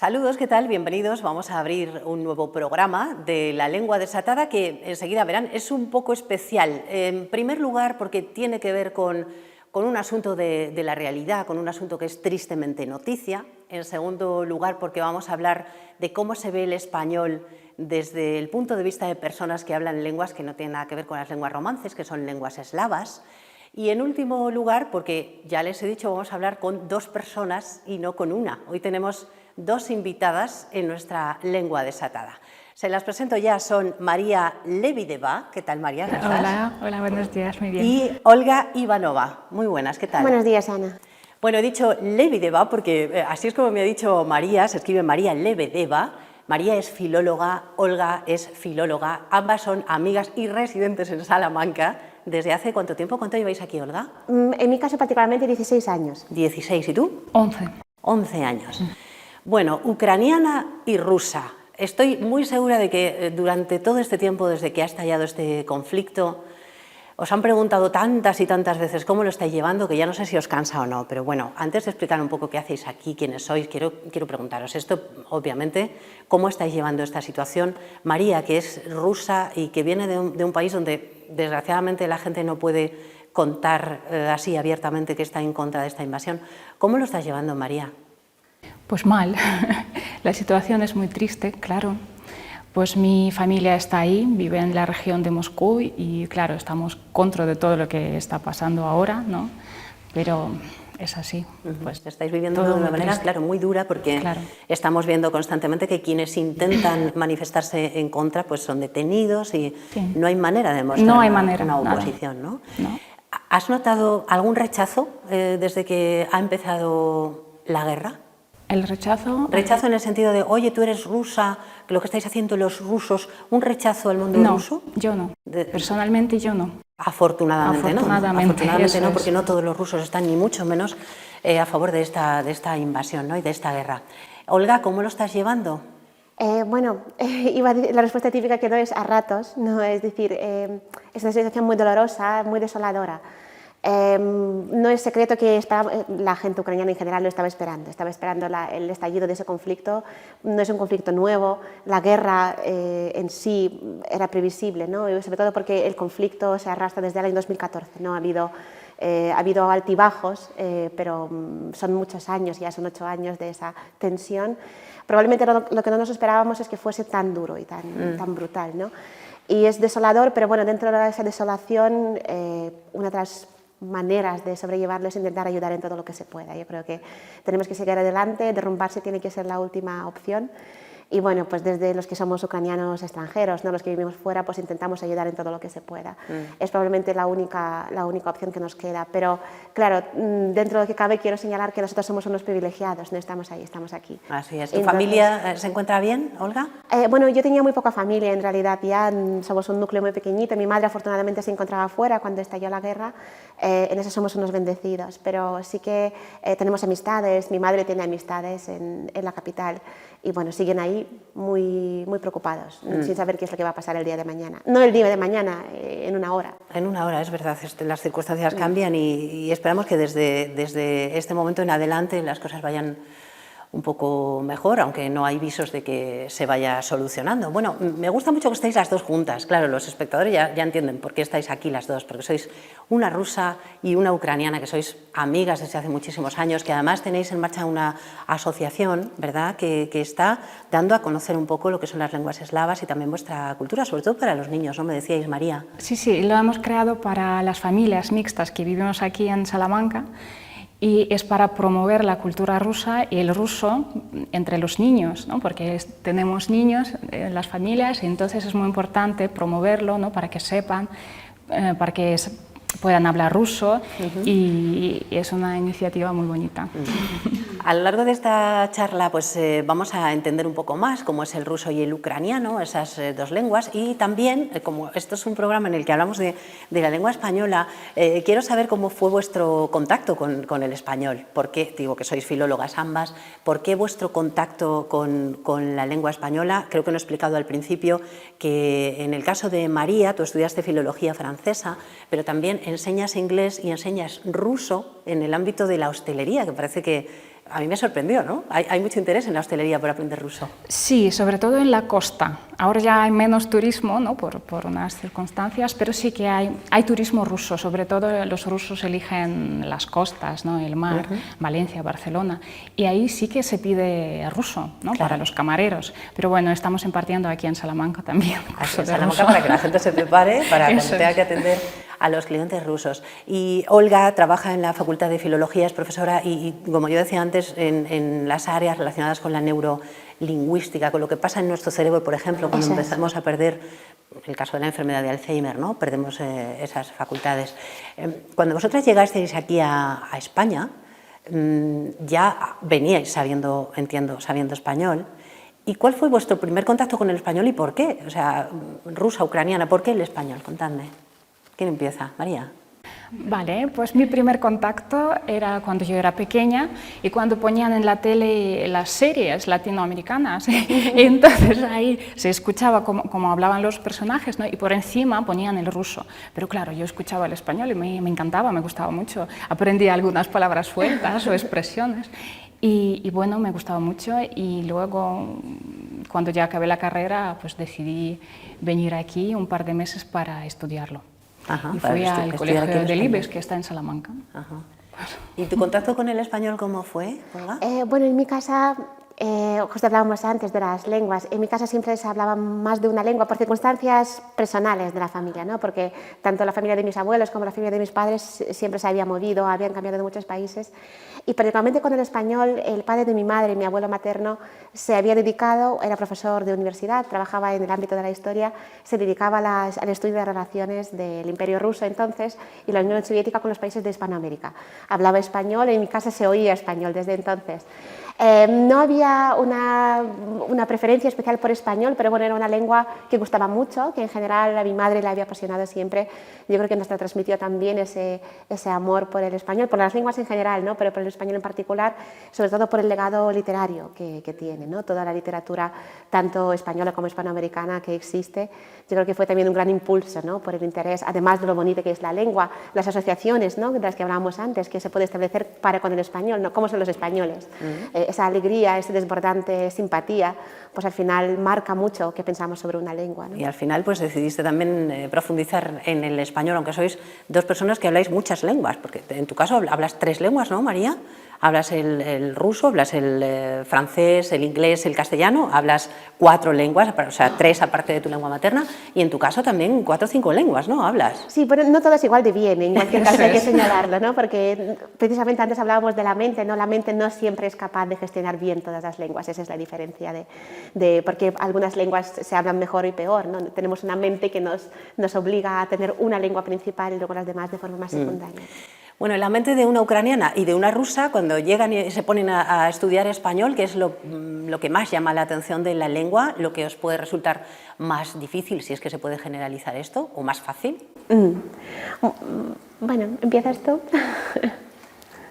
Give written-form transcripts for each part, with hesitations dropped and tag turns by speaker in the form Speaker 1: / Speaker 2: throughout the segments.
Speaker 1: Saludos, ¿qué tal? Bienvenidos. Vamos a abrir un nuevo programa de La Lengua Desatada que enseguida verán es un poco especial. En primer lugar, porque tiene que ver con un asunto de la realidad, con un asunto que es tristemente noticia. En segundo lugar, porque vamos a hablar de cómo se ve el español desde el punto de vista de personas que hablan lenguas que no tienen nada que ver con las lenguas romances, que son lenguas eslavas. Y en último lugar, porque ya les he dicho, vamos a hablar con dos personas y no con una. Hoy tenemos dos invitadas en nuestra Lengua Desatada. Se las presento ya, son María Lebedeva. ¿Qué tal, María? ¿Cómo estás?
Speaker 2: Hola, buenos días, muy bien.
Speaker 1: Y Olga Ivanova. Muy buenas, ¿qué tal?
Speaker 3: Buenos días, Ana.
Speaker 1: Bueno, he dicho Lebedeva porque así es como me ha dicho María, se escribe María Lebedeva. María es filóloga, Olga es filóloga, ambas son amigas y residentes en Salamanca. ¿Desde hace cuánto tiempo? ¿Cuánto lleváis aquí, Olga?
Speaker 3: En mi caso particularmente 16 años.
Speaker 1: 16, ¿y tú?
Speaker 2: 11.
Speaker 1: 11 años. Bueno, ucraniana y rusa. Estoy muy segura de que durante todo este tiempo, desde que ha estallado este conflicto, os han preguntado tantas y tantas veces cómo lo estáis llevando, que ya no sé si os cansa o no, pero bueno, antes de explicar un poco qué hacéis aquí, quiénes sois, quiero preguntaros esto, obviamente, cómo estáis llevando esta situación. María, que es rusa y que viene de un país donde desgraciadamente la gente no puede contar así abiertamente que está en contra de esta invasión. ¿Cómo lo estás llevando, María?
Speaker 2: Pues mal, la situación es muy triste, claro. Pues mi familia está ahí, vive en la región de Moscú y claro, estamos contra de todo lo que está pasando ahora, ¿no? Pero es así. Pues
Speaker 1: estáis viviendo de una manera, claro, muy dura porque estamos viendo constantemente que quienes intentan manifestarse en contra pues son detenidos y no hay manera de mostrar una oposición, ¿no?
Speaker 2: No.
Speaker 1: ¿Has notado algún rechazo desde que ha empezado la guerra?
Speaker 2: El rechazo...
Speaker 1: ¿Rechazo en el sentido de, oye, tú eres rusa, que lo que estáis haciendo los rusos, un rechazo al mundo ruso?
Speaker 2: No, yo no. Personalmente yo no.
Speaker 1: Afortunadamente
Speaker 2: Afortunadamente
Speaker 1: no, porque no todos los rusos están ni mucho menos a favor de esta invasión, ¿no? Y de esta guerra. Olga, ¿cómo lo estás llevando?
Speaker 3: La respuesta típica que doy es a ratos, ¿no? Es decir, es una situación muy dolorosa, muy desoladora. No es secreto que la gente ucraniana en general lo estaba esperando el estallido de ese conflicto. No es un conflicto nuevo, la guerra en sí era previsible, ¿no? Y sobre todo porque el conflicto se arrastra desde el año 2014, ¿no? Ha habido altibajos, pero son muchos años, ya son 8 años de esa tensión. Probablemente lo que no nos esperábamos es que fuese tan duro y tan brutal, ¿no? Y es desolador, pero bueno, dentro de esa desolación, una de las maneras de sobrellevarlo es intentar ayudar en todo lo que se pueda. Yo creo que tenemos que seguir adelante, derrumbarse tiene que ser la última opción. Y bueno, pues desde los que somos ucranianos extranjeros, ¿no? Los que vivimos fuera, pues intentamos ayudar en todo lo que se pueda. Es probablemente la única opción que nos queda. Pero claro, dentro de lo que cabe quiero señalar que nosotros somos unos privilegiados, no estamos ahí, estamos aquí.
Speaker 1: Así es. ¿Tu familia se encuentra bien, Olga?
Speaker 3: Bueno, yo tenía muy poca familia en realidad, ya somos un núcleo muy pequeñito. Mi madre afortunadamente se encontraba fuera cuando estalló la guerra, en eso somos unos bendecidos, pero sí que tenemos amistades, mi madre tiene amistades en la capital y bueno, siguen ahí muy preocupados, sin saber qué es lo que va a pasar el día de mañana. No el día de mañana, en una hora.
Speaker 1: En una hora, es verdad, las circunstancias cambian y esperamos que desde este momento en adelante las cosas vayan un poco mejor, aunque no hay visos de que se vaya solucionando. Bueno, me gusta mucho que estéis las dos juntas. Claro, los espectadores ya entienden por qué estáis aquí las dos, porque sois una rusa y una ucraniana, que sois amigas desde hace muchísimos años, que además tenéis en marcha una asociación, ¿verdad?, que está dando a conocer un poco lo que son las lenguas eslavas y también vuestra cultura, sobre todo para los niños, ¿no? Me decíais, María.
Speaker 2: Sí, lo hemos creado para las familias mixtas que vivimos aquí en Salamanca. Y es para promover la cultura rusa y el ruso entre los niños, ¿no? Porque tenemos niños en las familias y entonces es muy importante promoverlo, ¿no? Para que sepan, para que puedan hablar ruso y es una iniciativa muy bonita.
Speaker 1: A lo largo de esta charla pues, vamos a entender un poco más cómo es el ruso y el ucraniano, esas dos lenguas, y también, como esto es un programa en el que hablamos de la lengua española, quiero saber cómo fue vuestro contacto con el español. ¿Por qué? Digo que sois filólogas ambas. ¿Por qué vuestro contacto con la lengua española? Creo que no he explicado al principio que en el caso de María, tú estudiaste filología francesa, pero también enseñas inglés y enseñas ruso en el ámbito de la hostelería, que parece que a mí me sorprendió, ¿no? Hay mucho interés en la hostelería por aprender ruso.
Speaker 2: Sí, sobre todo en la costa. Ahora ya hay menos turismo, ¿no? por unas circunstancias, pero sí que hay turismo ruso. Sobre todo los rusos eligen las costas, ¿no? El mar, Valencia, Barcelona. Y ahí sí que se pide ruso, ¿no?
Speaker 1: Claro.
Speaker 2: Para los camareros. Pero bueno, estamos impartiendo aquí en Salamanca también.
Speaker 1: Aquí en Salamanca, para que la gente se prepare para cuando
Speaker 2: Eso
Speaker 1: tenga
Speaker 2: es.
Speaker 1: que atender a los clientes rusos. Y Olga trabaja en la Facultad de Filología, es profesora y como yo decía antes, en las áreas relacionadas con la neurolingüística, con lo que pasa en nuestro cerebro, por ejemplo, cuando empezamos a perder, el caso de la enfermedad de Alzheimer, ¿no? Perdemos esas facultades. Cuando vosotras llegasteis aquí a España, ya veníais sabiendo, entiendo, sabiendo español. ¿Y cuál fue vuestro primer contacto con el español y por qué? O sea, rusa, ucraniana, ¿por qué el español? Contadme. ¿Quién empieza? María.
Speaker 2: Vale, pues mi primer contacto era cuando yo era pequeña y cuando ponían en la tele las series latinoamericanas. Y entonces ahí se escuchaba cómo hablaban los personajes, ¿no? Y por encima ponían el ruso. Pero claro, yo escuchaba el español y me encantaba, me gustaba mucho. Aprendí algunas palabras sueltas o expresiones. Y bueno, me gustaba mucho y luego, cuando ya acabé la carrera, pues decidí venir aquí un par de meses para estudiarlo.
Speaker 1: Ajá,
Speaker 2: Y fui al colegio del IBEX, que está en Salamanca.
Speaker 1: Ajá. ¿Y tu contacto con el español cómo fue, Olga?
Speaker 3: Bueno, en mi casa, justo hablábamos antes de las lenguas, en mi casa siempre se hablaba más de una lengua por circunstancias personales de la familia, ¿no? Porque tanto la familia de mis abuelos como la familia de mis padres siempre se había movido, habían cambiado de muchos países. Y particularmente con el español, el padre de mi madre, mi abuelo materno, se había dedicado, era profesor de universidad, trabajaba en el ámbito de la historia, se dedicaba al estudio de relaciones del Imperio Ruso entonces y la Unión Soviética con los países de Hispanoamérica. Hablaba español, en mi casa se oía español desde entonces. No había una preferencia especial por español, pero bueno, era una lengua que gustaba mucho, que en general a mi madre le había apasionado siempre. Yo creo que nos transmitió también ese amor por el español, por las lenguas en general, ¿no? Pero por el español en particular, sobre todo por el legado literario que tiene, ¿no? Toda la literatura, tanto española como hispanoamericana, que existe. Yo creo que fue también un gran impulso, ¿no? Por el interés, además de lo bonito que es la lengua, las asociaciones, ¿no? De las que hablábamos antes, que se puede establecer para con el español, ¿no? ¿Cómo son los españoles? Esa alegría, esa desbordante simpatía, pues al final marca mucho qué pensamos sobre una lengua, ¿no?
Speaker 1: Y al final pues decidiste también profundizar en el español, aunque sois dos personas que habláis muchas lenguas, porque en tu caso hablas 3 lenguas, ¿no, María? Hablas el ruso, hablas el francés, el inglés, el castellano, hablas 4 lenguas, o sea, 3 aparte de tu lengua materna, y en tu caso también 4 o 5 lenguas, ¿no? Hablas.
Speaker 3: Sí, pero no todas igual de bien, en cualquier caso hay que señalarlo, ¿no? Porque precisamente antes hablábamos de la mente, ¿no? La mente no siempre es capaz de gestionar bien todas las lenguas, esa es la diferencia porque algunas lenguas se hablan mejor y peor, ¿no? Tenemos una mente que nos obliga a tener una lengua principal y luego las demás de forma más secundaria.
Speaker 1: Bueno, en la mente de una ucraniana y de una rusa, cuando llegan y se ponen a estudiar español, ¿qué es lo que más llama la atención de la lengua? ¿Lo que os puede resultar más difícil, si es que se puede generalizar esto, o más fácil?
Speaker 3: Bueno, ¿empiezas tú?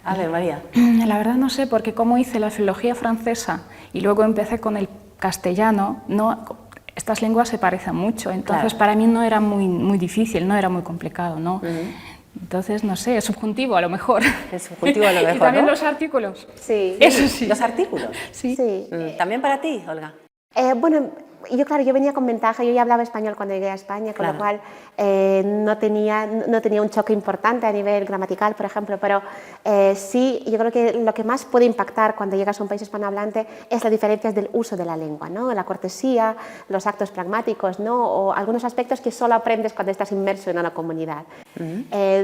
Speaker 1: A ver, María.
Speaker 2: La verdad no sé, porque como hice la filología francesa y luego empecé con el castellano, estas lenguas se parecen mucho, entonces para mí no era muy difícil, no era muy complicado, ¿no? Entonces, no sé, es subjuntivo a lo mejor.
Speaker 1: Es subjuntivo a lo mejor,
Speaker 2: Y también
Speaker 1: ¿no?
Speaker 2: los artículos.
Speaker 3: Sí.
Speaker 2: Eso sí.
Speaker 1: ¿Los artículos?
Speaker 2: Sí.
Speaker 3: Sí.
Speaker 1: ¿También para ti, Olga?
Speaker 3: Bueno, yo venía con ventaja, yo ya hablaba español cuando llegué a España, con lo cual no tenía un choque importante a nivel gramatical, por ejemplo, pero sí, yo creo que lo que más puede impactar cuando llegas a un país hispanohablante es las diferencias del uso de la lengua, ¿no? La cortesía, los actos pragmáticos, ¿no? O algunos aspectos que solo aprendes cuando estás inmerso en una comunidad.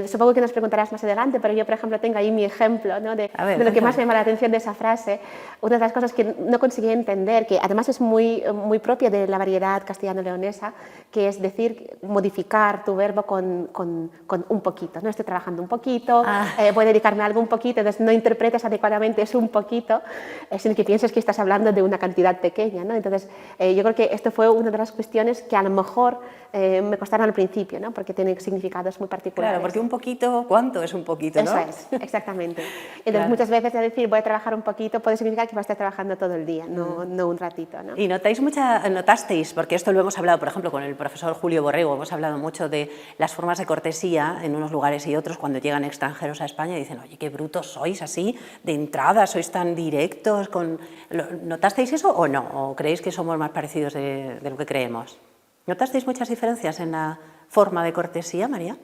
Speaker 3: Supongo que nos preguntarás más adelante, pero yo, por ejemplo, tengo ahí mi ejemplo, ¿no? de lo que más me llama la atención de esa frase. Una de las cosas que no conseguí entender, que además es muy propia de la variedad castellano-leonesa, que es decir, modificar tu verbo con un poquito, ¿no? Estoy trabajando un poquito, voy a dedicarme a algo un poquito, entonces no interpretes adecuadamente eso un poquito, sino que pienses que estás hablando de una cantidad pequeña, ¿no? Entonces, yo creo que esto fue una de las cuestiones que a lo mejor me costaron al principio, ¿no? Porque tiene significados muy particulares.
Speaker 1: Claro, porque un poquito, ¿cuánto es un poquito, no?
Speaker 3: Eso es, exactamente. Entonces, muchas veces decir voy a trabajar un poquito puede significar que vas a estar trabajando todo el día, no un ratito, ¿no?
Speaker 1: ¿Y notáis notasteis, porque esto lo hemos hablado, por ejemplo, con el profesor Julio Borrego, hemos hablado mucho de las formas de cortesía en unos lugares y otros cuando llegan extranjeros a España y dicen, oye, qué brutos sois así, de entrada, sois tan directos. ¿Notasteis eso o no? ¿O creéis que somos más parecidos de lo que creemos? ¿Notasteis muchas diferencias en la forma de cortesía, María?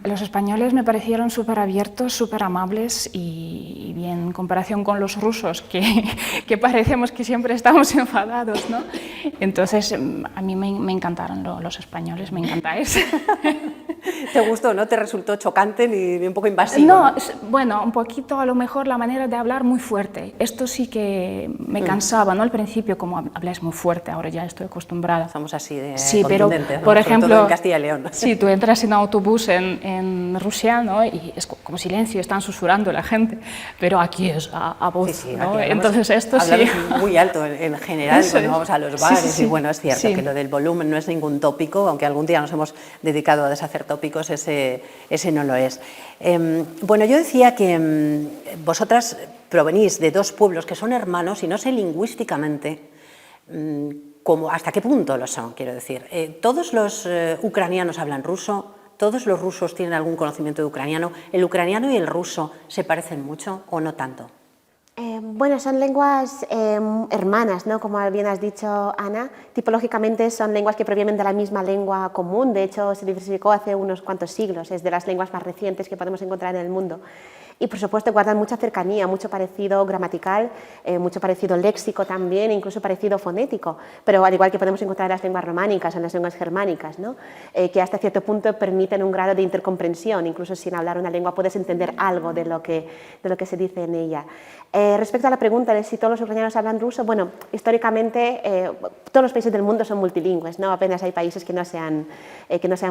Speaker 2: Los españoles me parecieron súper abiertos, súper amables y bien, en comparación con los rusos, que parecemos que siempre estamos enfadados, ¿no? Entonces, a mí me encantaron los españoles, me encantáis.
Speaker 1: ¿Te gustó, no? ¿Te resultó chocante ni un poco invasivo?
Speaker 2: No, bueno, un poquito a lo mejor la manera de hablar muy fuerte. Esto sí que me cansaba, ¿no? Al principio, como habláis muy fuerte, ahora ya estoy acostumbrada.
Speaker 1: Somos así de
Speaker 2: sí, pero,
Speaker 1: ¿no?
Speaker 2: por ejemplo,
Speaker 1: en Castilla y León.
Speaker 2: Sí, tú entras en autobús en Rusia, ¿no? Y es como silencio, están susurrando la gente, pero aquí es a voz,
Speaker 1: sí,
Speaker 2: ¿no? Entonces esto sí.
Speaker 1: Muy alto en general cuando vamos a los bares y bueno, es cierto que lo del volumen no es ningún tópico, aunque algún día nos hemos dedicado a deshacer tópicos, ese no lo es. Bueno, yo decía que vosotras provenís de dos pueblos que son hermanos y no sé lingüísticamente hasta qué punto lo son, quiero decir. ¿Todos los ucranianos hablan ruso? ¿Todos los rusos tienen algún conocimiento de ucraniano? ¿El ucraniano y el ruso se parecen mucho o no tanto?
Speaker 3: Bueno, son lenguas hermanas, ¿no? Como bien has dicho, Ana. Tipológicamente son lenguas que provienen de la misma lengua común. De hecho, se diversificó hace unos cuantos siglos. Es de las lenguas más recientes que podemos encontrar en el mundo. Y, por supuesto, guardan mucha cercanía, mucho parecido gramatical, mucho parecido léxico también, incluso parecido fonético. Pero al igual que podemos encontrar en las lenguas románicas, en las lenguas germánicas, ¿no? Que hasta cierto punto permiten un grado de intercomprensión. Incluso sin hablar una lengua puedes entender algo de lo que se dice en ella. Respecto a la pregunta de si todos los ucranianos hablan ruso, bueno, históricamente todos los países del mundo son multilingües, ¿no? Apenas hay países que no sean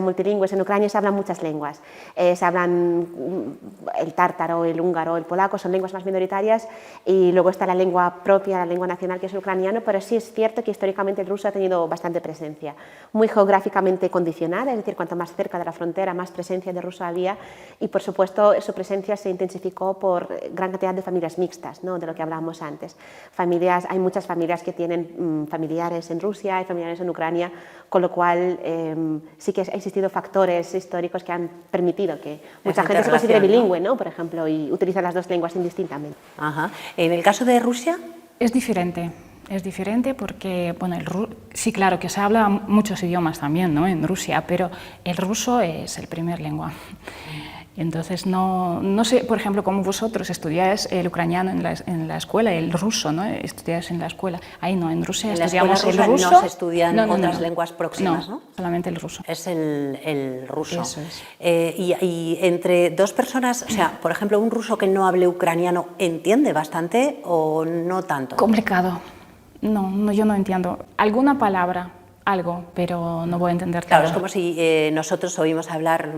Speaker 3: multilingües. En Ucrania se hablan muchas lenguas. Se hablan el tártaro, el húngaro, el polaco, son lenguas más minoritarias, y luego está la lengua propia, la lengua nacional, que es el ucraniano, pero sí es cierto que históricamente el ruso ha tenido bastante presencia, muy geográficamente condicionada, es decir, cuanto más cerca de la frontera, más presencia de ruso había, y por supuesto su presencia se intensificó por gran cantidad de familias mixtas, ¿no? De lo que hablábamos antes. Hay muchas familias que tienen familiares en Rusia, hay familiares en Ucrania, con lo cual sí que ha existido factores históricos que han permitido que mucha gente se considere bilingüe, ¿no? Por ejemplo, y utiliza las dos lenguas indistintamente.
Speaker 1: Ajá. ¿En el caso de Rusia?
Speaker 2: Es diferente porque, bueno, sí, claro, que se habla muchos idiomas también, ¿no? En Rusia, pero el ruso es el primer lengua. Entonces, no sé, por ejemplo, como vosotros estudiáis el ucraniano en la escuela, el ruso, ¿no? Estudiáis en la escuela. Ahí no, en Rusia estudiamos el ruso.
Speaker 1: No se estudian otras lenguas próximas, ¿no?
Speaker 2: Solamente el ruso.
Speaker 1: Es el ruso.
Speaker 2: Eso es.
Speaker 1: Y entre dos personas, o sea, por ejemplo, un ruso que no hable ucraniano, ¿entiende bastante o no tanto?
Speaker 2: Complicado. No, yo no entiendo. Alguna palabra, algo, pero no voy a entender todo.
Speaker 1: Claro, es como si nosotros oímos hablar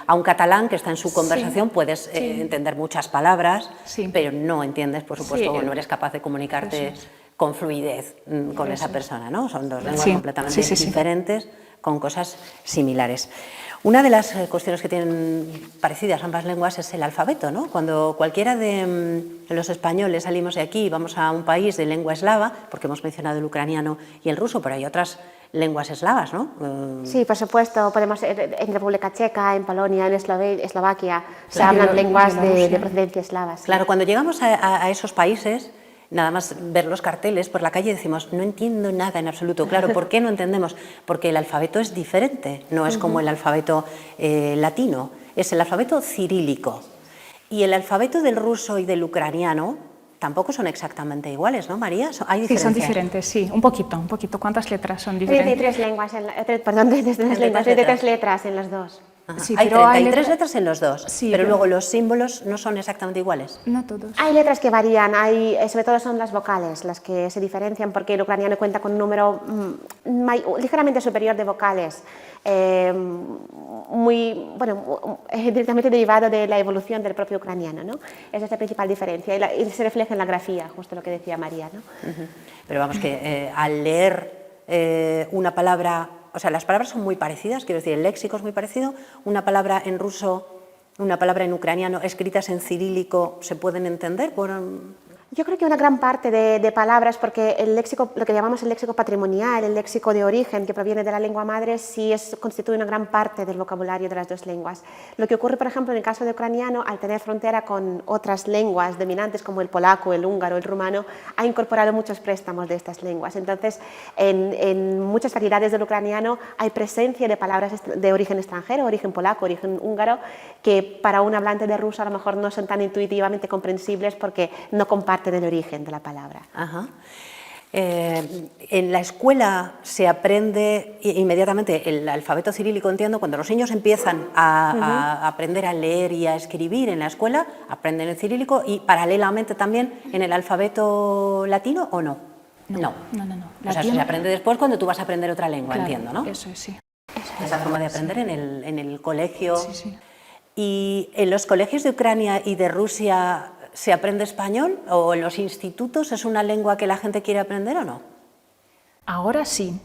Speaker 1: a un catalán que está en su conversación, puedes entender muchas palabras, pero no entiendes, por supuesto, o no eres capaz de comunicarte con fluidez con esa persona, ¿no? Son dos lenguas completamente diferentes, con cosas similares. Una de las cuestiones que tienen parecidas ambas lenguas es el alfabeto, ¿no? Cuando cualquiera de los españoles salimos de aquí y vamos a un país de lengua eslava, porque hemos mencionado el ucraniano y el ruso, pero hay otras lenguas eslavas, ¿no?
Speaker 3: Sí, por supuesto, podemos en República Checa, en Polonia, en Eslovaquia, se hablan lenguas de procedencia eslava. Sí.
Speaker 1: Claro, cuando llegamos a esos países, nada más ver los carteles por la calle decimos, no entiendo nada en absoluto. Claro, ¿por qué no entendemos? Porque el alfabeto es diferente, no es como el alfabeto latino, es el alfabeto cirílico. Y el alfabeto del ruso y del ucraniano tampoco son exactamente iguales, ¿no, María? ¿Hay diferencias?
Speaker 2: Sí, son diferentes, sí, un poquito. ¿Cuántas letras son diferentes?
Speaker 3: 33 lenguas, 33 letras en las dos.
Speaker 1: Sí, hay 33 letras en los dos, pero luego los símbolos no son exactamente iguales.
Speaker 2: No todos.
Speaker 3: Hay letras que varían, sobre todo son las vocales las que se diferencian, porque el ucraniano cuenta con un número ligeramente superior de vocales, directamente derivado de la evolución del propio ucraniano, ¿no? Esa es la principal diferencia y se refleja en la grafía, justo lo que decía María, ¿no?
Speaker 1: Pero vamos, que al leer una palabra, o sea, las palabras son muy parecidas, quiero decir, el léxico es muy parecido, una palabra en ruso, una palabra en ucraniano, escritas en cirílico, ¿se pueden entender?
Speaker 3: Yo creo que una gran parte de palabras, porque el léxico, lo que llamamos el léxico patrimonial, el léxico de origen que proviene de la lengua madre, sí constituye una gran parte del vocabulario de las dos lenguas. Lo que ocurre, por ejemplo, en el caso de ucraniano, al tener frontera con otras lenguas dominantes como el polaco, el húngaro, el rumano, ha incorporado muchos préstamos de estas lenguas. Entonces, en muchas variedades del ucraniano hay presencia de palabras de origen extranjero, origen polaco, origen húngaro, que para un hablante de ruso a lo mejor no son tan intuitivamente comprensibles porque no comparten del origen de la palabra.
Speaker 1: Ajá. En la escuela se aprende inmediatamente el alfabeto cirílico, entiendo, cuando los niños empiezan a aprender a leer y a escribir en la escuela, aprenden el cirílico y paralelamente también en el alfabeto latino, ¿o no?
Speaker 2: No.
Speaker 1: O sea, se aprende después cuando tú vas a aprender otra lengua,
Speaker 2: Claro,
Speaker 1: entiendo, ¿no?
Speaker 2: Eso es, sí.
Speaker 1: Esa forma de aprender en el colegio.
Speaker 2: Sí, sí.
Speaker 1: ¿Y en los colegios de Ucrania y de Rusia se aprende español? ¿O en los institutos es una lengua que la gente quiere aprender o no?
Speaker 2: Ahora sí,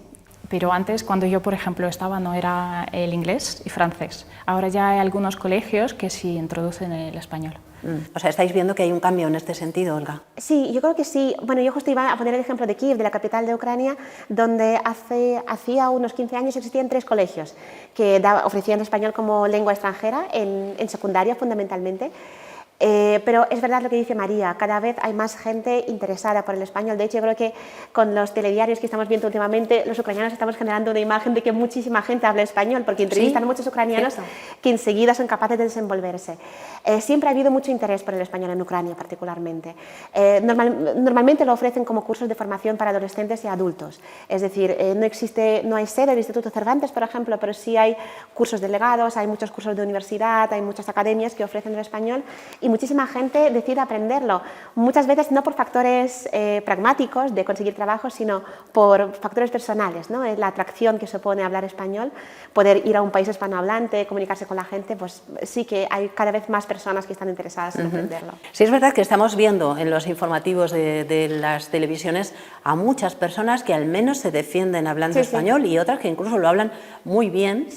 Speaker 2: pero antes, cuando yo, por ejemplo, estaba, no era el inglés y francés. Ahora ya hay algunos colegios que sí introducen el español.
Speaker 1: O sea, estáis viendo que hay un cambio en este sentido, Olga.
Speaker 3: Sí, yo creo que sí. Bueno, yo justo iba a poner el ejemplo de Kiev, de la capital de Ucrania, donde hacía unos 15 años existían 3 colegios que ofrecían español como lengua extranjera, en secundaria fundamentalmente. Pero es verdad lo que dice María, cada vez hay más gente interesada por el español. De hecho, yo creo que con los telediarios que estamos viendo últimamente, los ucranianos estamos generando una imagen de que muchísima gente habla español, porque entrevistan a muchos ucranianos que enseguida son capaces de desenvolverse. Siempre ha habido mucho interés por el español en Ucrania, particularmente. Normalmente lo ofrecen como cursos de formación para adolescentes y adultos. Es decir, no hay sede del Instituto Cervantes, por ejemplo, pero sí hay cursos delegados, hay muchos cursos de universidad, hay muchas academias que ofrecen el español y muchísima gente decide aprenderlo, muchas veces no por factores pragmáticos de conseguir trabajo, sino por factores personales, ¿no? La atracción que supone hablar español, poder ir a un país hispanohablante, comunicarse con la gente, pues sí que hay cada vez más personas que están interesadas en aprenderlo.
Speaker 1: Sí, es verdad que estamos viendo en los informativos de las televisiones a muchas personas que al menos se defienden hablando español y otras que incluso lo hablan muy bien,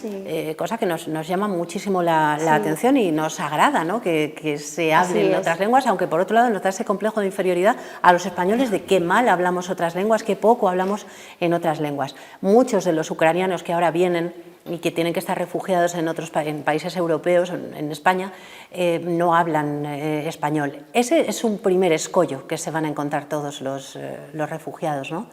Speaker 1: cosa que nos llama muchísimo la atención y nos agrada, ¿no? Que se hable en otras lenguas, aunque por otro lado nos da ese complejo de inferioridad a los españoles de qué mal hablamos otras lenguas, qué poco hablamos en otras lenguas. Muchos de los ucranianos que ahora vienen y que tienen que estar refugiados en países europeos, en España, no hablan español. Ese es un primer escollo que se van a encontrar todos los refugiados, ¿no?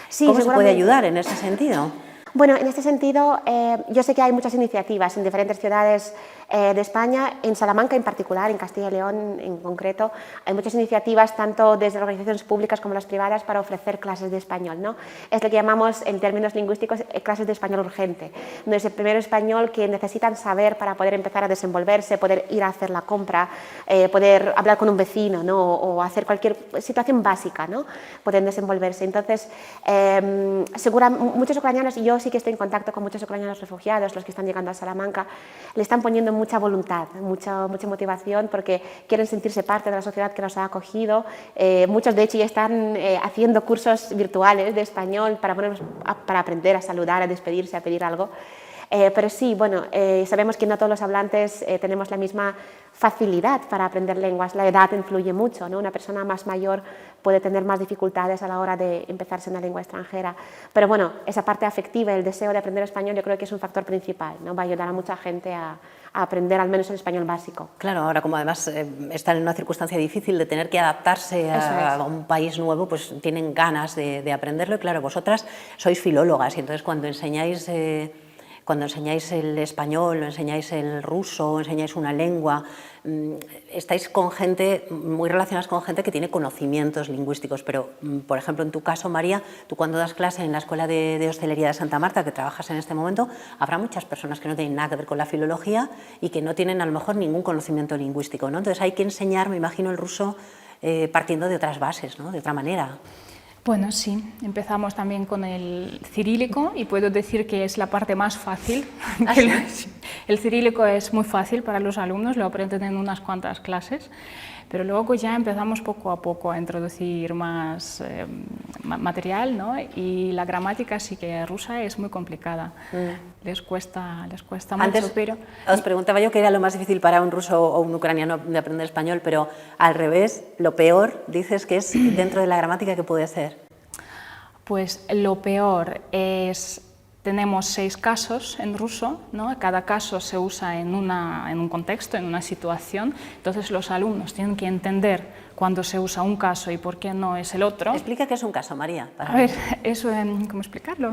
Speaker 3: Sí,
Speaker 1: ¿cómo se puede ayudar en ese sentido?
Speaker 3: Bueno, en este sentido, yo sé que hay muchas iniciativas en diferentes ciudades de España, en Salamanca en particular, en Castilla y León en concreto, hay muchas iniciativas tanto desde organizaciones públicas como las privadas para ofrecer clases de español, ¿no? Es lo que llamamos en términos lingüísticos clases de español urgente. No es el primer español que necesitan saber para poder empezar a desenvolverse, poder ir a hacer la compra, poder hablar con un vecino, ¿no? O hacer cualquier situación básica, ¿no? Pueden desenvolverse. Entonces, muchos ucranianos, y yo sí que estoy en contacto con muchos ucranianos refugiados, los que están llegando a Salamanca, le están poniendo mucha voluntad, mucha motivación porque quieren sentirse parte de la sociedad que los ha acogido. Muchos de hecho ya están haciendo cursos virtuales de español para aprender a saludar, a despedirse, a pedir algo. Pero sí, bueno, sabemos que no todos los hablantes tenemos la misma facilidad para aprender lenguas, la edad influye mucho, ¿no? Una persona más mayor puede tener más dificultades a la hora de empezarse una lengua extranjera, pero bueno, esa parte afectiva, el deseo de aprender español, yo creo que es un factor principal, ¿no? Va a ayudar a mucha gente a aprender al menos el español básico.
Speaker 1: Claro, ahora como además están en una circunstancia difícil de tener que adaptarse a un país nuevo, pues tienen ganas de aprenderlo y claro, vosotras sois filólogas y entonces cuando enseñáis el español, o enseñáis el ruso, o enseñáis una lengua, estáis con gente, muy relacionadas con gente que tiene conocimientos lingüísticos, pero, por ejemplo, en tu caso, María, tú cuando das clase en la Escuela de Hostelería de Santa Marta, que trabajas en este momento, habrá muchas personas que no tienen nada que ver con la filología y que no tienen a lo mejor ningún conocimiento lingüístico, ¿no? Entonces hay que enseñar, me imagino, el ruso partiendo de otras bases, ¿no? De otra manera.
Speaker 2: Bueno, sí, empezamos también con el cirílico y puedo decir que es la parte más fácil.
Speaker 1: ¿Ah, sí?
Speaker 2: El cirílico es muy fácil para los alumnos, lo aprenden en unas cuantas clases, pero luego ya empezamos poco a poco a introducir más material, ¿no? Y la gramática sí que rusa es muy complicada. les cuesta
Speaker 1: Antes
Speaker 2: mucho, pero...
Speaker 1: os preguntaba yo qué era lo más difícil para un ruso o un ucraniano de aprender español, pero al revés, lo peor dices que es dentro de la gramática que puede ser.
Speaker 2: Pues lo peor es, tenemos 6 casos en ruso, ¿no? Cada caso se usa en un contexto, en una situación, entonces los alumnos tienen que entender cuándo se usa un caso y por qué no es el otro.
Speaker 1: Explica qué es un caso, María.
Speaker 2: A ver, eso, ¿cómo explicarlo?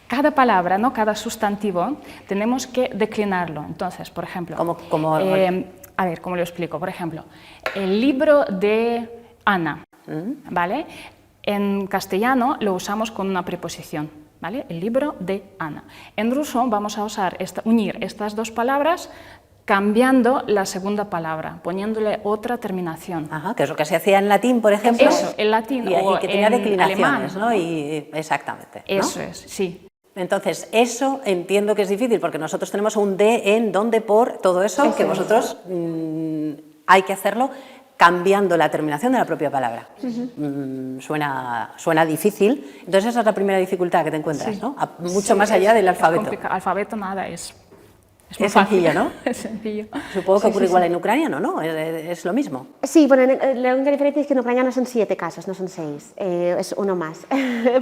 Speaker 2: Cada palabra, ¿no? Cada sustantivo, tenemos que declinarlo. Entonces, por ejemplo, a ver, ¿cómo lo explico? Por ejemplo, el libro de Ana, ¿vale? En castellano lo usamos con una preposición, ¿vale? El libro de Ana. En ruso vamos a unir estas 2 palabras cambiando la segunda palabra, poniéndole otra terminación.
Speaker 1: Ajá, que es lo que se hacía en latín, por ejemplo.
Speaker 2: Eso, en latín
Speaker 1: y que tenía declinaciones,
Speaker 2: alemán.
Speaker 1: ¿no? Exactamente, ¿no?
Speaker 2: Eso es, sí.
Speaker 1: Entonces, eso entiendo que es difícil, porque nosotros tenemos un de, en, donde, por, todo eso, que vosotros hay que hacerlo cambiando la terminación de la propia palabra. Suena difícil. Entonces esa es la primera dificultad que te encuentras, ¿no? Mucho más allá del alfabeto.
Speaker 2: Alfabeto nada, es
Speaker 1: Es sencillo, ¿no?
Speaker 2: Es sencillo.
Speaker 1: Supongo que ocurre igual en ucraniano, ¿no? Es lo mismo.
Speaker 3: Sí, bueno, la única diferencia es que en ucraniano son 7 casos, no son 6, es uno más.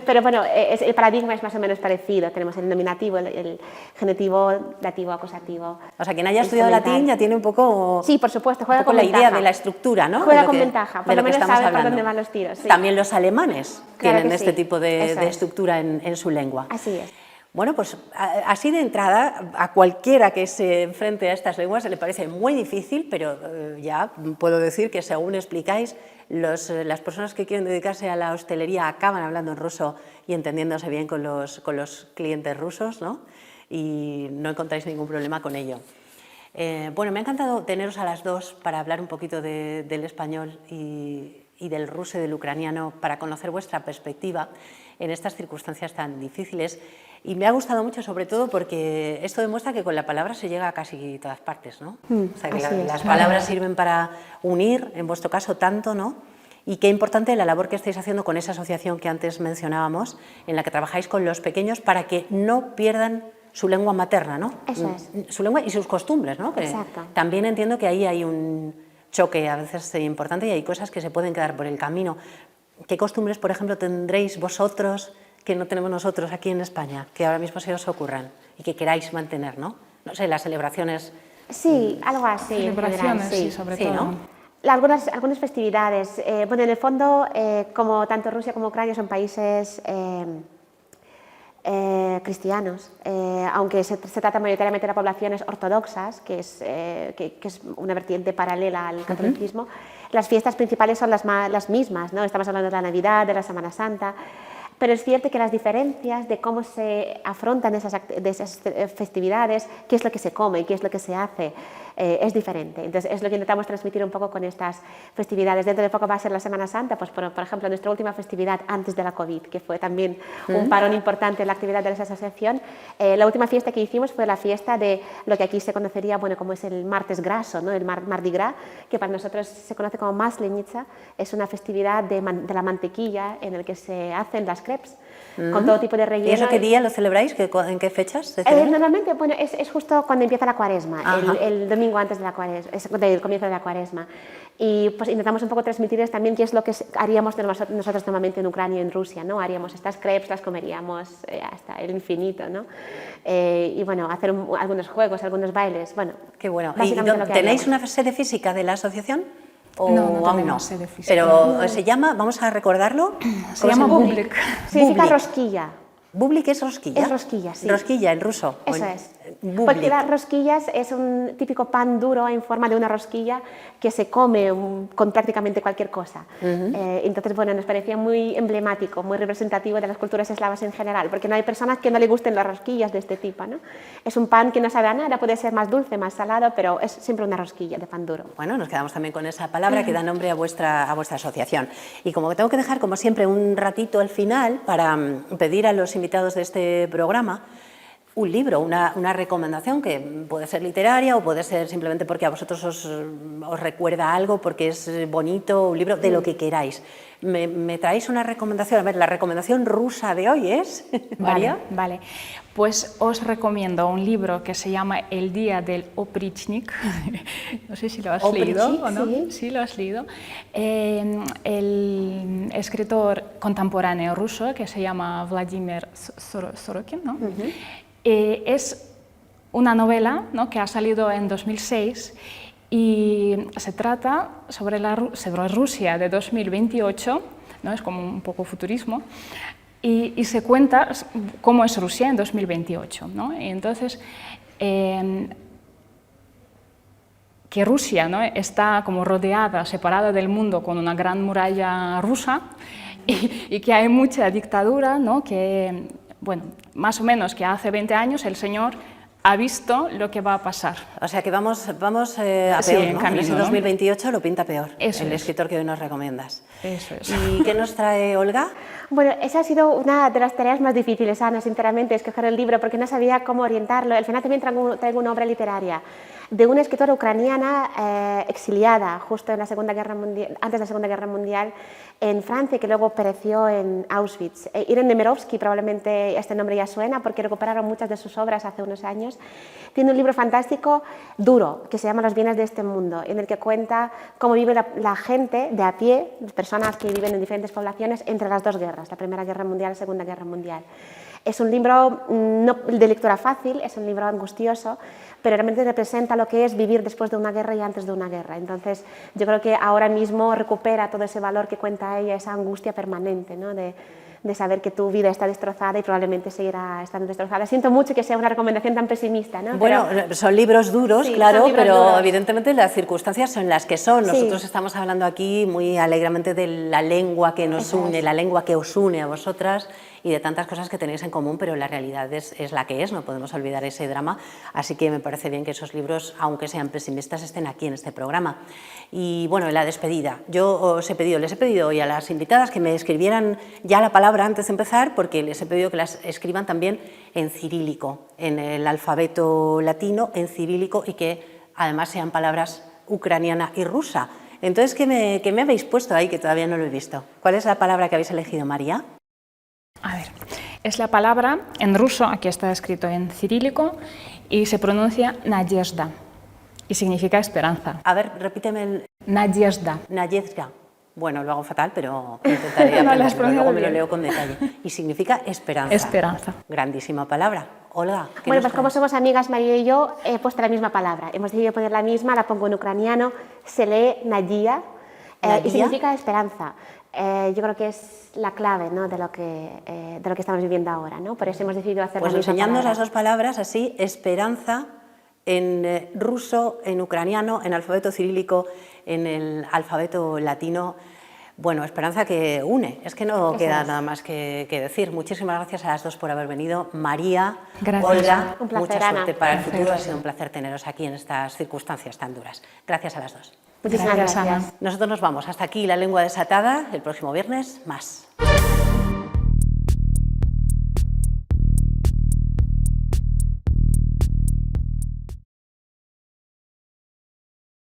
Speaker 3: Pero bueno, el paradigma es más o menos parecido. Tenemos el nominativo, el genitivo, dativo, acusativo.
Speaker 1: O sea, quien haya estudiado latín ya tiene un poco...
Speaker 3: Sí, por supuesto, juega con
Speaker 1: la
Speaker 3: ventaja.
Speaker 1: idea de la estructura, ¿no?
Speaker 3: Juega con ventaja, por lo menos sabe por dónde van los tiros. Sí.
Speaker 1: También los alemanes tienen este tipo de
Speaker 3: es.
Speaker 1: estructura en su lengua.
Speaker 3: Así es.
Speaker 1: Bueno, pues así de entrada, a cualquiera que se enfrente a estas lenguas le parece muy difícil, pero ya puedo decir que según explicáis, las personas que quieren dedicarse a la hostelería acaban hablando en ruso y entendiéndose bien con los clientes rusos, ¿no? Y no encontráis ningún problema con ello. Bueno, me ha encantado teneros a las dos para hablar un poquito del español y del ruso y del ucraniano, para conocer vuestra perspectiva en estas circunstancias tan difíciles. Y me ha gustado mucho, sobre todo, porque esto demuestra que con la palabra se llega a casi todas partes, ¿no? O sea, que las palabras sirven para unir, en vuestro caso, tanto, ¿no? Y qué importante la labor que estáis haciendo con esa asociación que antes mencionábamos, en la que trabajáis con los pequeños para que no pierdan su lengua materna, ¿no?
Speaker 3: Eso es.
Speaker 1: Su lengua y sus costumbres, ¿no? Que
Speaker 3: exacto.
Speaker 1: También entiendo que ahí hay un choque a veces importante y hay cosas que se pueden quedar por el camino. ¿Qué costumbres, por ejemplo, tendréis vosotros que no tenemos nosotros aquí en España, que ahora mismo se os ocurran y que queráis mantener, ¿no? No sé, las celebraciones...
Speaker 3: Sí, algo así.
Speaker 2: Celebraciones,
Speaker 3: en general,
Speaker 2: sí, sobre todo.
Speaker 1: ¿no?
Speaker 3: Algunas festividades. Bueno, en el fondo, como tanto Rusia como Ucrania son países cristianos, aunque se trata mayoritariamente de poblaciones ortodoxas, que es una vertiente paralela al catolicismo, las fiestas principales son las mismas, ¿no? Estamos hablando de la Navidad, de la Semana Santa, pero es cierto que las diferencias de cómo se afrontan esas festividades, qué es lo que se come, qué es lo que se hace, es diferente. Entonces, es lo que intentamos transmitir un poco con estas festividades. Dentro de poco va a ser la Semana Santa, pues por ejemplo, nuestra última festividad antes de la COVID, que fue también un parón importante en la actividad de esa asociación. La última fiesta que hicimos fue la fiesta de lo que aquí se conocería, bueno, como es el martes graso, ¿no? El Mardi Gras, que para nosotros se conoce como Maslenitsa. Es una festividad de la mantequilla en el que se hacen las crepes, con todo tipo de relleno.
Speaker 1: ¿Y eso qué día lo celebráis? ¿En qué fechas?
Speaker 3: Normalmente, bueno, es justo cuando empieza la Cuaresma, el domingo antes de la Cuaresma, del comienzo de la Cuaresma. Y pues intentamos un poco transmitirles también qué es lo que haríamos nosotros normalmente en Ucrania y en Rusia, ¿no? Haríamos estas crepes, las comeríamos hasta el infinito, ¿no? Y bueno, hacer algunos juegos, algunos bailes, bueno.
Speaker 1: Qué bueno. ¿Y tenéis una sede física de la asociación? ¿O
Speaker 2: no
Speaker 1: aún no?
Speaker 2: Sede física.
Speaker 1: Pero se llama, vamos a recordarlo.
Speaker 2: Se llama Bublik.
Speaker 3: Significa rosquilla.
Speaker 1: ¿Bublik es rosquilla?
Speaker 3: Es rosquilla, sí.
Speaker 1: Rosquilla en ruso.
Speaker 3: Eso es.
Speaker 1: Bublik.
Speaker 3: Porque las rosquillas es un típico pan duro en forma de una rosquilla que se come con prácticamente cualquier cosa. Entonces, bueno, nos parecía muy emblemático, muy representativo de las culturas eslavas en general, porque no hay personas que no le gusten las rosquillas de este tipo, ¿no? Es un pan que no sabe a nada, puede ser más dulce, más salado, pero es siempre una rosquilla de pan duro.
Speaker 1: Bueno, nos quedamos también con esa palabra que da nombre a vuestra asociación. Y como tengo que dejar, como siempre, un ratito al final para pedir a los invitados de este programa un libro, una recomendación que puede ser literaria o puede ser simplemente porque a vosotros os recuerda algo, porque es bonito, un libro, de lo que queráis. ¿Me traéis una recomendación? A ver, la recomendación rusa de hoy es, María.
Speaker 2: Vale. Pues os recomiendo un libro que se llama El día del oprichnik. No sé si lo has leído o no.
Speaker 3: Sí.
Speaker 2: Sí, lo has leído. El escritor contemporáneo ruso que se llama Vladimir Sorokin, ¿no? Es una novela, ¿no?, que ha salido en 2006 y se trata sobre Rusia de 2028, ¿no? Es como un poco futurismo, y se cuenta cómo es Rusia en 2028, ¿no? Y entonces, que Rusia, ¿no?, está como rodeada, separada del mundo con una gran muralla rusa y que hay mucha dictadura, ¿no?, que, bueno, más o menos que hace 20 años el señor ha visto lo que va a pasar.
Speaker 1: O sea que vamos a peor,
Speaker 2: sí, en
Speaker 1: ¿no?
Speaker 2: camino,
Speaker 1: Ese 2028 lo pinta peor,
Speaker 2: Eso
Speaker 1: el
Speaker 2: es.
Speaker 1: escritor que hoy nos recomiendas.
Speaker 2: Eso es.
Speaker 1: ¿Y qué nos trae Olga?
Speaker 3: Bueno, esa ha sido una de las tareas más difíciles, Ana, sinceramente, escoger el libro, porque no sabía cómo orientarlo. Al final también traigo una obra literaria de una escritora ucraniana exiliada justo en la Segunda Guerra Mundial, antes de la Segunda Guerra Mundial en Francia, que luego pereció en Auschwitz. Irene Nemirovsky, probablemente este nombre ya suena, porque recuperaron muchas de sus obras hace unos años. Tiene un libro fantástico, duro, que se llama Los bienes de este mundo, en el que cuenta cómo vive la gente de a pie, las personas que viven en diferentes poblaciones, entre las dos guerras, la Primera Guerra Mundial y la Segunda Guerra Mundial. Es un libro no de lectura fácil, es un libro angustioso, pero realmente representa lo que es vivir después de una guerra y antes de una guerra. Entonces, yo creo que ahora mismo recupera todo ese valor que cuenta ella, esa angustia permanente, ¿no?, de saber que tu vida está destrozada y probablemente seguirá estando destrozada. Siento mucho que sea una recomendación tan pesimista, ¿no?
Speaker 1: Bueno,
Speaker 3: pero
Speaker 1: son libros duros,
Speaker 3: sí,
Speaker 1: claro,
Speaker 3: son libros
Speaker 1: pero
Speaker 3: duros.
Speaker 1: evidentemente las circunstancias son las que son.
Speaker 3: Sí.
Speaker 1: Nosotros estamos hablando aquí muy alegremente de la lengua que nos
Speaker 3: Eso
Speaker 1: une,
Speaker 3: es.
Speaker 1: la lengua que os une a vosotras y de tantas cosas que tenéis en común, pero la realidad es la que es, no podemos olvidar ese drama, así que me parece bien que esos libros, aunque sean pesimistas, estén aquí en este programa. Y bueno, la despedida, les he pedido hoy a las invitadas que me escribieran ya la palabra antes de empezar, porque les he pedido que las escriban también en cirílico, en el alfabeto latino, en cirílico, y que además sean palabras ucraniana y rusa. Entonces, ¿qué me habéis puesto ahí que todavía no lo he visto? ¿Cuál es la palabra que habéis elegido, María?
Speaker 2: A ver, es la palabra en ruso, aquí está escrito en cirílico, y se pronuncia Nadezhda, y significa esperanza.
Speaker 1: A ver, repíteme el...
Speaker 2: Nadezhda.
Speaker 1: Nadezhda. Bueno, lo hago fatal, pero intentaré
Speaker 2: No, lo has
Speaker 1: aprenderlo,
Speaker 2: pronunciado
Speaker 1: luego me lo
Speaker 2: bien.
Speaker 1: leo con detalle. Y significa esperanza.
Speaker 2: Esperanza.
Speaker 1: Grandísima palabra. Olga, ¿qué
Speaker 3: bueno,
Speaker 1: nos
Speaker 3: pues como
Speaker 1: traes?
Speaker 3: somos amigas, María y yo, he puesto la misma palabra. Hemos decidido poner la misma, la pongo en ucraniano, se lee Nadia,
Speaker 1: ¿Nadia?
Speaker 3: y significa esperanza. Yo creo que es la clave, ¿no?, de lo que estamos viviendo ahora, ¿no? Por eso hemos decidido hacer
Speaker 1: Pues
Speaker 3: la misma
Speaker 1: enseñándonos
Speaker 3: palabra.
Speaker 1: las dos palabras así, esperanza en ruso, en ucraniano, en alfabeto cirílico, en el alfabeto latino. Bueno, esperanza que une, es que no queda nada más que decir. Muchísimas gracias a las dos por haber venido. María,
Speaker 2: Gracias.
Speaker 1: Olga,
Speaker 3: Un placer,
Speaker 1: mucha
Speaker 3: Ana.
Speaker 1: suerte para el
Speaker 2: Gracias.
Speaker 1: futuro. Ha sido un placer teneros aquí en estas circunstancias tan duras. Gracias a las dos.
Speaker 3: Muchísimas
Speaker 2: Gracias,
Speaker 3: gracias.
Speaker 2: Ana.
Speaker 1: Nosotros nos vamos. Hasta aquí La Lengua Desatada. El próximo viernes, más.